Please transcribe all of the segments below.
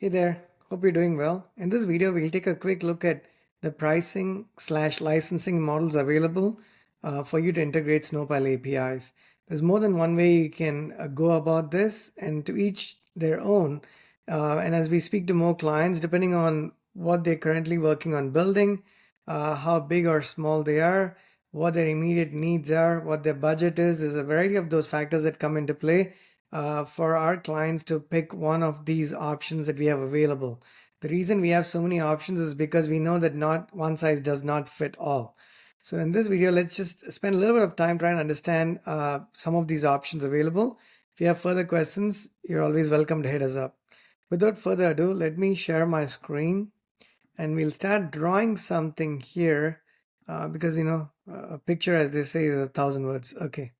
Hey there, hope you're doing well. In this video, we'll take a quick look at the pricing slash licensing models available for you to integrate Snowpal APIs. There's more than one way you can go about this, and to each their own. And as we speak to more clients, depending on what they're currently working on building, how big or small they are, what their immediate needs are, what their budget is, there's a variety of those factors that come into play for our clients to pick one of these options that we have available. The reason we have so many options is because we know that not one size does not fit all. So in this video, let's just spend a little bit of time trying to understand some of these options available. If you have further questions, you're always welcome to hit us up. Without further ado, let me share my screen and we'll start drawing something here because, a picture, as they say, is 1,000 words. Okay,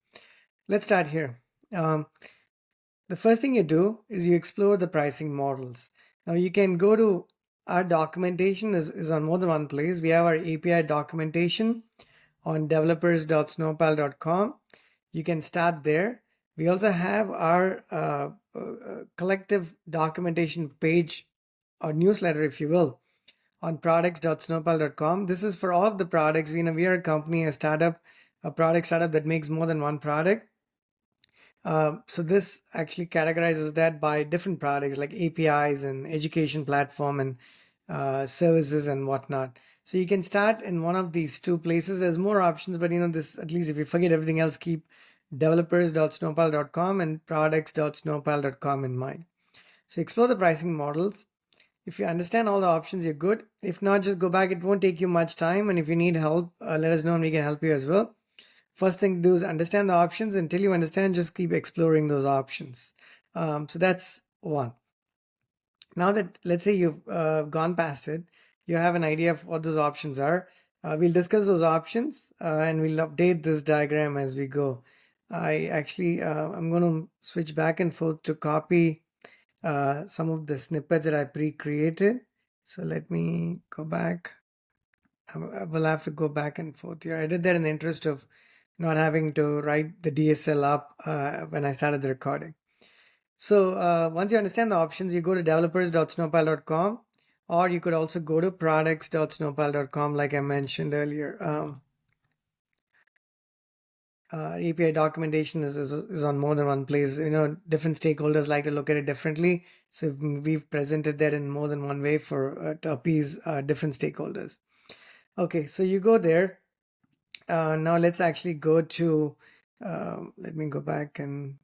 let's start here. The first thing you do is you explore the pricing models. Now you can go to our documentation is on more than one place. We have our API documentation on developers.snowpal.com. You can start there. We also have our collective documentation page or newsletter, if you will, on products.snowpal.com. This is for all of the products. We are a company, a product startup that makes more than one product. So this actually categorizes that by different products like APIs and education platform and services and whatnot. So you can start in one of these two places. There's more options, but this, at least if you forget everything else, keep developers.snowpal.com and products.snowpal.com in mind. So explore the pricing models. If you understand all the options, you're good. If not, just go back. It won't take you much time. And if you need help, let us know and we can help you as well. First thing to do is understand the options. Until you understand, just keep exploring those options. So that's one. Now that, let's say you've gone past it, you have an idea of what those options are. We'll discuss those options and we'll update this diagram as we go. I'm going to switch back and forth to copy some of the snippets that I pre-created. So let me go back. I will have to go back and forth here. I did that in the interest of not having to write the DSL up when I started the recording. So once you understand the options, you go to developers.snowpal.com, or you could also go to products.snowpal.com like I mentioned earlier. API documentation is on more than one place. Different stakeholders like to look at it differently. So we've presented that in more than one way to appease different stakeholders. Okay, so you go there. Now let's actually go to, let me go back and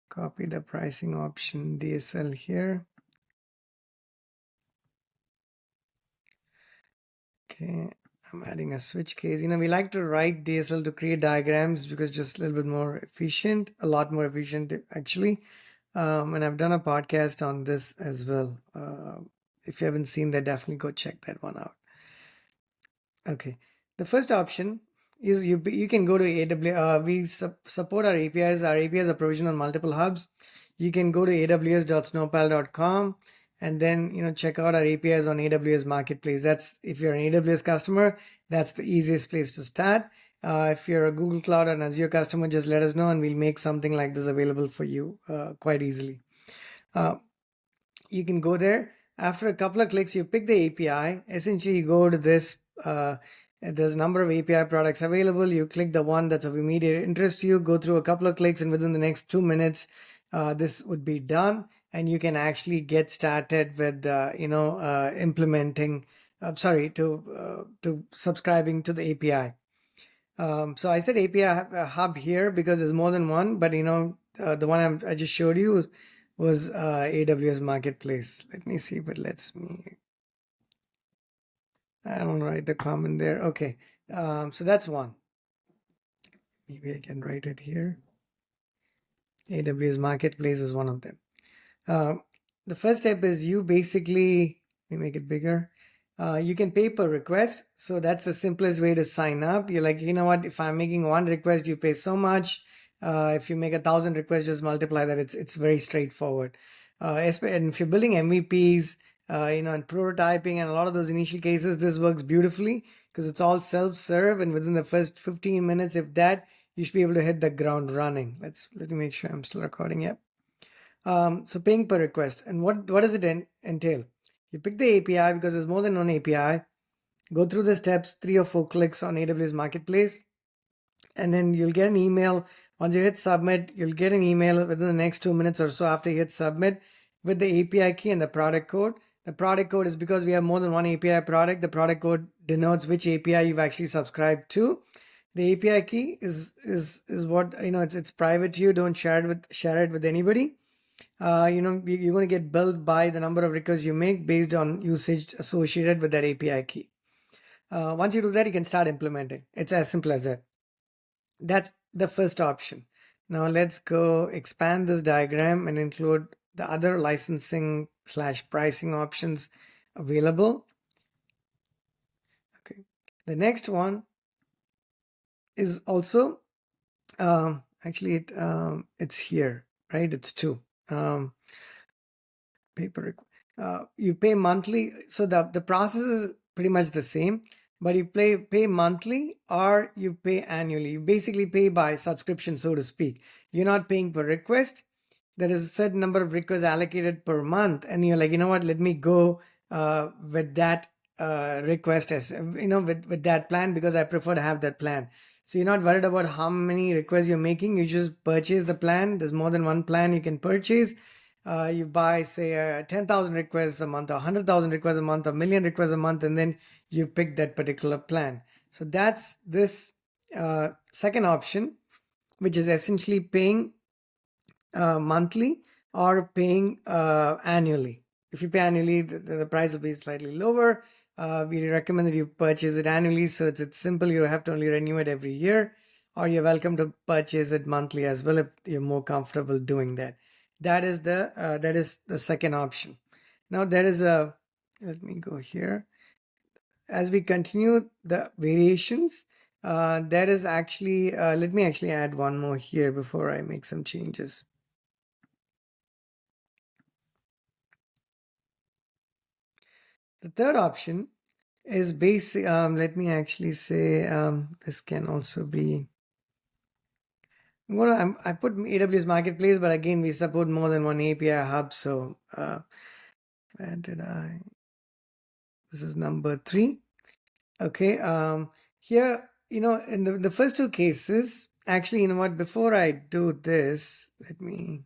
copy the pricing option DSL here. Okay, I'm adding a switch case. We like to write DSL to create diagrams because it's just a little bit more efficient, a lot more efficient actually. And I've done a podcast on this as well. If you haven't seen that, definitely go check that one out. Okay, the first option is you can go to AWS. We support our APIs. Our APIs are provisioned on multiple hubs. You can go to aws.snowpal.com and then check out our APIs on AWS Marketplace. That's, if you're an AWS customer, that's the easiest place to start. If you're a Google Cloud and Azure customer, just let us know and we'll make something like this available for you quite easily. You can go there. After a couple of clicks, you pick the API. Essentially, you go to this. There's a number of API products available. You click the one that's of immediate interest to you, go through a couple of clicks, and within the next 2 minutes, this would be done. And you can actually get started with, implementing, to subscribing to the API. So I said API hub here because there's more than one, but the one I just showed you was AWS Marketplace. Let me see if it lets me. I don't write the comment there. Okay, so that's one. Maybe I can write it here. AWS Marketplace is one of them. The first step is you basically, let me make it bigger. You can pay per request. So that's the simplest way to sign up. You're like, you know what, if I'm making one request, you pay so much. If you make 1,000 requests, just multiply that. It's very straightforward. And if you're building MVPs, and prototyping and a lot of those initial cases, this works beautifully because it's all self-serve, and within the first 15 minutes, if that, you should be able to hit the ground running. Let me make sure I'm still recording. Yep. So paying per request. And what does it entail? You pick the API because there's more than one API. Go through the steps, 3 or 4 clicks on AWS Marketplace, and then you'll get an email. Once you hit submit, you'll get an email within the next 2 minutes or so after you hit submit with the API key and the product code. The product code is because we have more than one API product. The product code denotes which API you've actually subscribed to. The API key is what, it's private to you. Don't share it with anybody. You're going to get billed by the number of requests you make based on usage associated with that API key. Once you do that, you can start implementing. It's as simple as that. That's the first option. Now let's go expand this diagram and include the other licensing / pricing options available. Okay. The next one is also actually it's here, right? It's 2. You pay monthly, so the process is pretty much the same, but you pay monthly or you pay annually. You basically pay by subscription, so to speak. You're not paying per request. There is a certain number of requests allocated per month, and you're like, you know what, let me go with that request as with that plan because I prefer to have that plan. So you're not worried about how many requests you're making. You just purchase the plan. There's more than one plan you can purchase. You buy, say, 10,000 requests a month, or 100,000 requests a month, or 1,000,000 requests a month, and then you pick that particular plan. So that's this second option, which is essentially paying monthly or paying annually. If you pay annually, the price will be slightly lower. We recommend that you purchase it annually, so it's simple. You have to only renew it every year, or you're welcome to purchase it monthly as well if you're more comfortable doing that. That is the second option. Now there is let me go here. As we continue the variations, there is actually, let me actually add one more here before I make some changes. The third option is basic. Let me actually say this can also be. I put AWS Marketplace, but again, we support more than one API hub. So where did I? This is number 3. Okay. Here, in the first 2 cases, actually, you know what? Before I do this, let me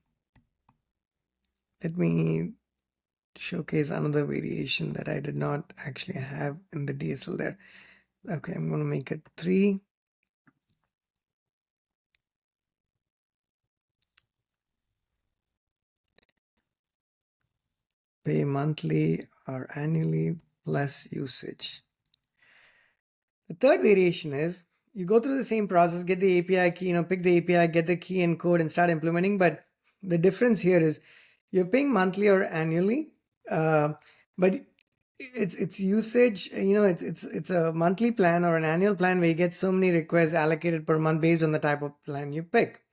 showcase another variation that I did not actually have in the DSL there. Okay, I'm going to make it 3. Pay monthly or annually plus usage. The third variation is you go through the same process, get the API key, pick the API, get the key and code and start implementing. But the difference here is you're paying monthly or annually, but it's usage, it's a monthly plan or an annual plan where you get so many requests allocated per month based on the type of plan you pick.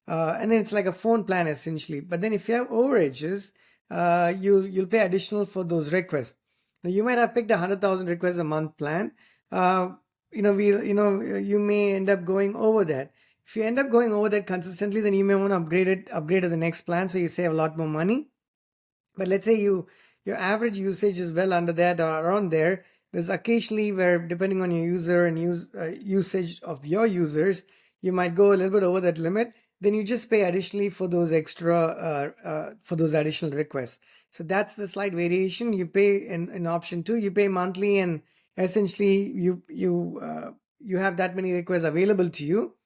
And then it's like a phone plan essentially. But then if you have overages, you'll pay additional for those requests. Now you might have picked 100,000 requests a month plan. You may end up going over that. If you end up going over that consistently, then you may want to upgrade to the next plan, so you save a lot more money. But let's say your average usage is well under that or around there. There's occasionally where, depending on your user and usage of your users, you might go a little bit over that limit. Then you just pay additionally for those for those additional requests. So that's the slight variation. You pay in option 2, you pay monthly, and essentially you have that many requests available to you.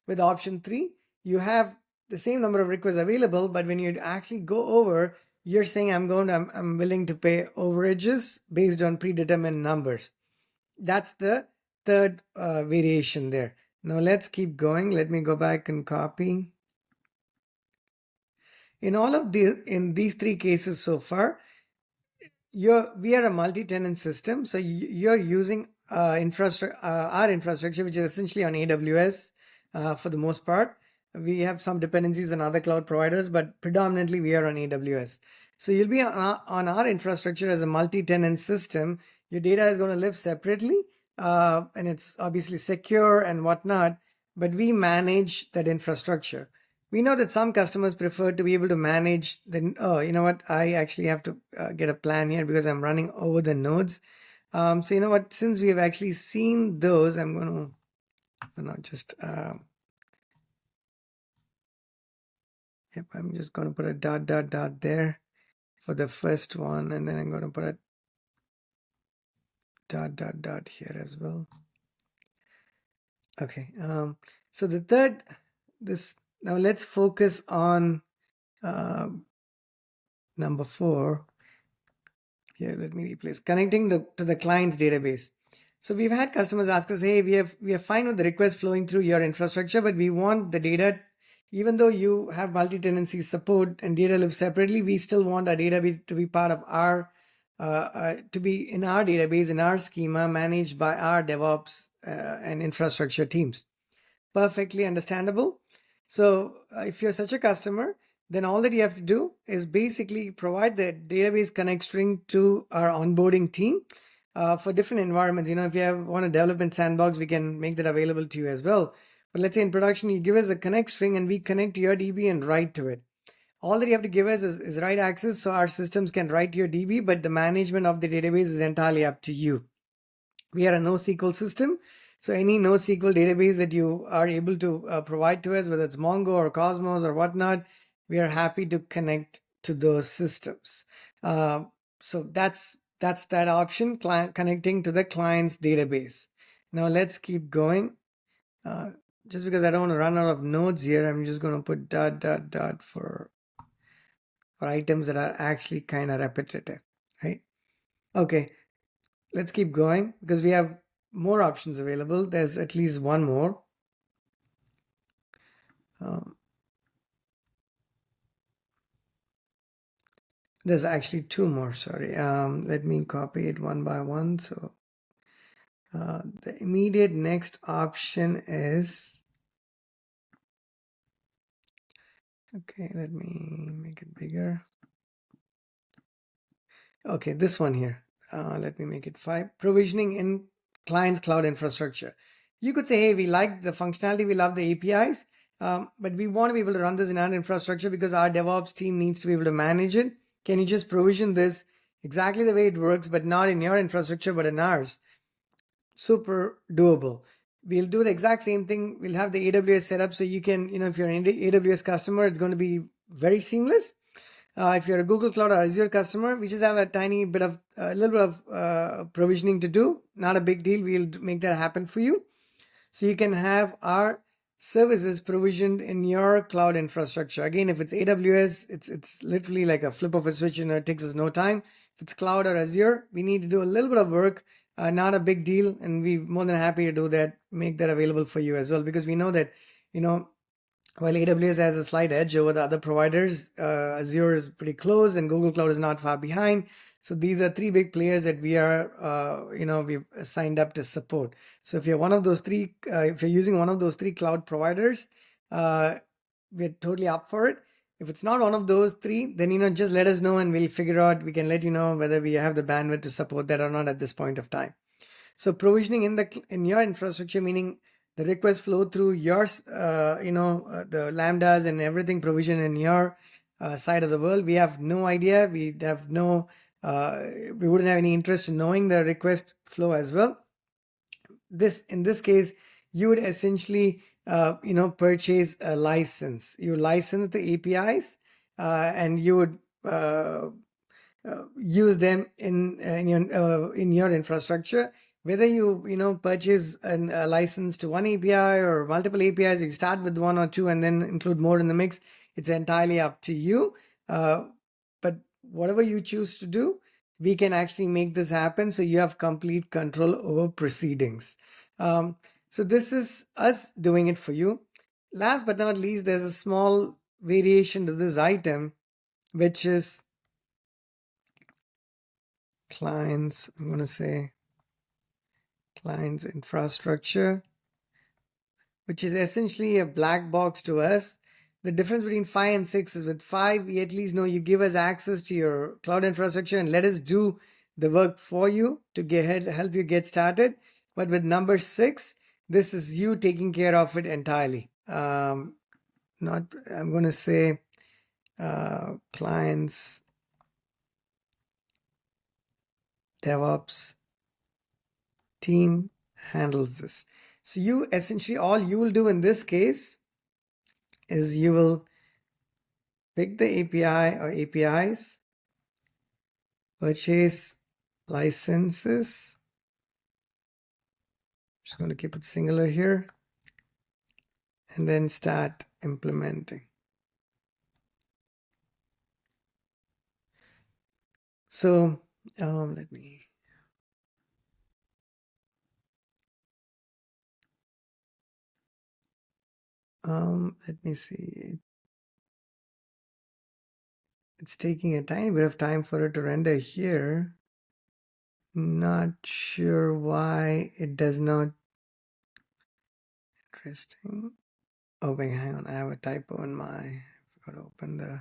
With option 3, you have the same number of requests available, but when you actually go over, you're saying I'm willing to pay overages based on predetermined numbers. That's the third variation there. Now let's keep going. Let me go back and copy. In these 3 cases so far, we are a multi-tenant system, so you're using our infrastructure, which is essentially on AWS for the most part. We have some dependencies on other cloud providers, but predominantly we are on AWS. So you'll be on our infrastructure as a multi-tenant system. Your data is going to live separately, and it's obviously secure and whatnot, but we manage that infrastructure. We know that some customers prefer to be able to manage the, oh, you know what? I actually have to get a plan here because I'm running over the nodes. So you know what? Since we have actually seen those, I'm going to not just, yep, I'm just going to put a dot, dot, dot there for the first one. And then I'm going to put a dot, dot, dot here as well. Okay. So the third, now let's focus on number 4. Here, let me replace connecting to the client's database. So we've had customers ask us, hey, we are fine with the request flowing through your infrastructure, but we want the data, even though you have multi-tenancy support and data lives separately, we still want our data to be part of our, to be in our database, in our schema, managed by our DevOps and infrastructure teams. Perfectly understandable. So if you're such a customer, then all that you have to do is basically provide the database connect string to our onboarding team for different environments. You know, if you want a development sandbox, we can make that available to you as well. But let's say in production, you give us a connect string and we connect to your DB and write to it. All that you have to give us is write access so our systems can write to your DB, but the management of the database is entirely up to you. We are a NoSQL system. So any NoSQL database that you are able to provide to us, whether it's Mongo or Cosmos or whatnot, we are happy to connect to those systems. So that's that option, connecting to the client's database. Now let's keep going. Just because I don't want to run out of nodes here, I'm just going to put dot, dot, dot for items that are actually kind of repetitive, right? Okay. Let's keep going because we have more options available. There's at least one more. There's actually 2 more, sorry. Let me copy it one by one. So the immediate next option is, okay, let me make it bigger. Okay, this one here. Let me make it 5. Provisioning in client's cloud infrastructure. You could say, hey, we like the functionality, we love the APIs, but we want to be able to run this in our infrastructure because our DevOps team needs to be able to manage it. Can you just provision this exactly the way it works, but not in your infrastructure, but in ours? Super doable. We'll do the exact same thing. We'll have the AWS setup so you can, you know, if you're an AWS customer, it's going to be very seamless. If you're a Google Cloud or Azure customer, we just have a little bit of provisioning to do. Not a big deal. We'll make that happen for you. So you can have our services provisioned in your cloud infrastructure. Again, if it's AWS, it's literally like a flip of a switch and it takes us no time. If it's cloud or Azure, we need to do a little bit of work. Not a big deal. And we're more than happy to do that, make that available for you as well, because we know that, you know, while AWS has a slight edge over the other providers, Azure is pretty close and Google Cloud is not far behind. So these are 3 big players that we are, we've signed up to support. So if you're one of those 3, if you're using one of those 3 cloud providers, we're totally up for it. If it's not one of those 3, then, you know, just let us know and we'll figure out, we can let you know whether we have the bandwidth to support that or not at this point of time. So provisioning in your infrastructure, meaning the requests flow through your, the Lambdas and everything provision in your side of the world. We have no idea. We have no, we wouldn't have any interest in knowing the request flow as well. In this case, you would essentially, purchase a license. You license the APIs and you would use them in your infrastructure. Whether you purchase a license to one API or multiple APIs, you start with 1 or 2 and then include more in the mix. It's entirely up to you. But whatever you choose to do, we can actually make this happen. So you have complete control over proceedings. So this is us doing it for you. Last but not least, there's a small variation to this item, which is clients. I'm going to say clients infrastructure, which is essentially a black box to us. The difference between 5 and 6 is with 5, we at least know you give us access to your cloud infrastructure and let us do the work for you to help you get started. But with number 6, this is you taking care of it entirely. not, I'm going to say clients DevOps team handles this. So you essentially, all you will do in this case is you will pick the API or APIs, purchase licenses. Just going to keep it singular here, and then start implementing. So let me see. It's taking a tiny bit of time for it to render here. Not sure why it does not. Interesting. Oh wait, hang on. I have a typo in my. I forgot to open the.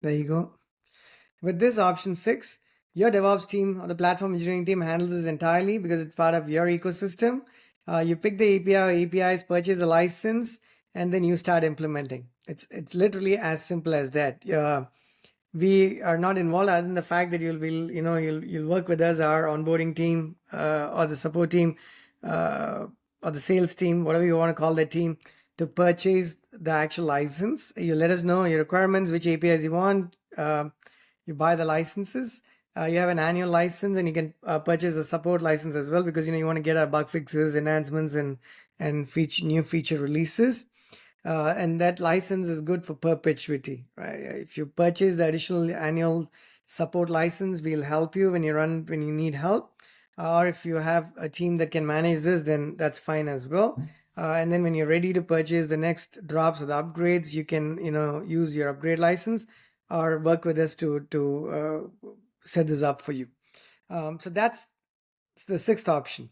There you go. With this option 6, your DevOps team or the platform engineering team handles this entirely because it's part of your ecosystem. You pick the API or APIs, purchase a license, and then you start implementing. It's literally as simple as that. We are not involved other than the fact that you'll work with us, our onboarding team or the support team or the sales team, whatever you want to call that team, to purchase the actual license. You let us know your requirements, which APIs you want. You buy the licenses. You have an annual license, and you can purchase a support license as well, because you want to get our bug fixes, enhancements, and new feature releases. And that license is good for perpetuity, right? If you purchase the additional annual support license, we'll help you when you need help. Or if you have a team that can manage this, then that's fine as well. And then when you're ready to purchase the next drops or the upgrades, you can use your upgrade license or work with us to set this up for you. So that's the 6th option.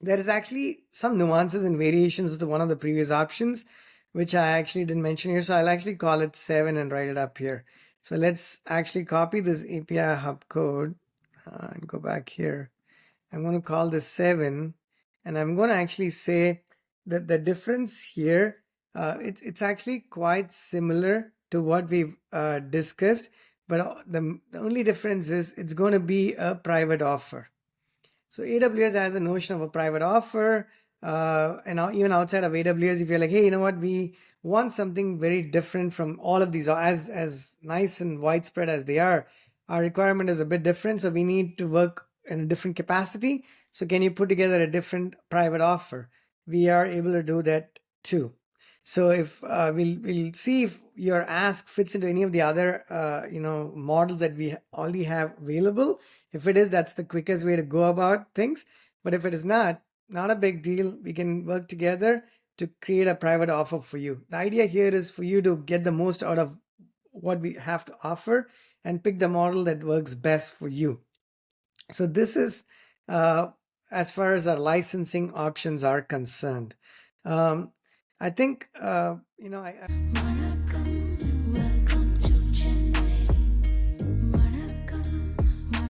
There is actually some nuances and variations to one of the previous options, which I actually didn't mention here. So I'll actually call it 7 and write it up here. So let's actually copy this API hub code and go back here. I'm going to call this 7, and I'm going to actually say that the difference here, it's actually quite similar to what we've discussed, but the only difference is it's going to be a private offer. So AWS has a notion of a private offer, and even outside of AWS, if you're like, hey, you know what, we want something very different from all of these, as nice and widespread as they are, our requirement is a bit different, so we need to work in a different capacity. So can you put together a different private offer? We are able to do that too. So if we'll see if your ask fits into any of the other models that we already have available. If it is, that's the quickest way to go about things. But if it is not a big deal. We can work together to create a private offer for you. The idea here is for you to get the most out of what we have to offer and pick the model that works best for you. So this is as far as our licensing options are concerned. I think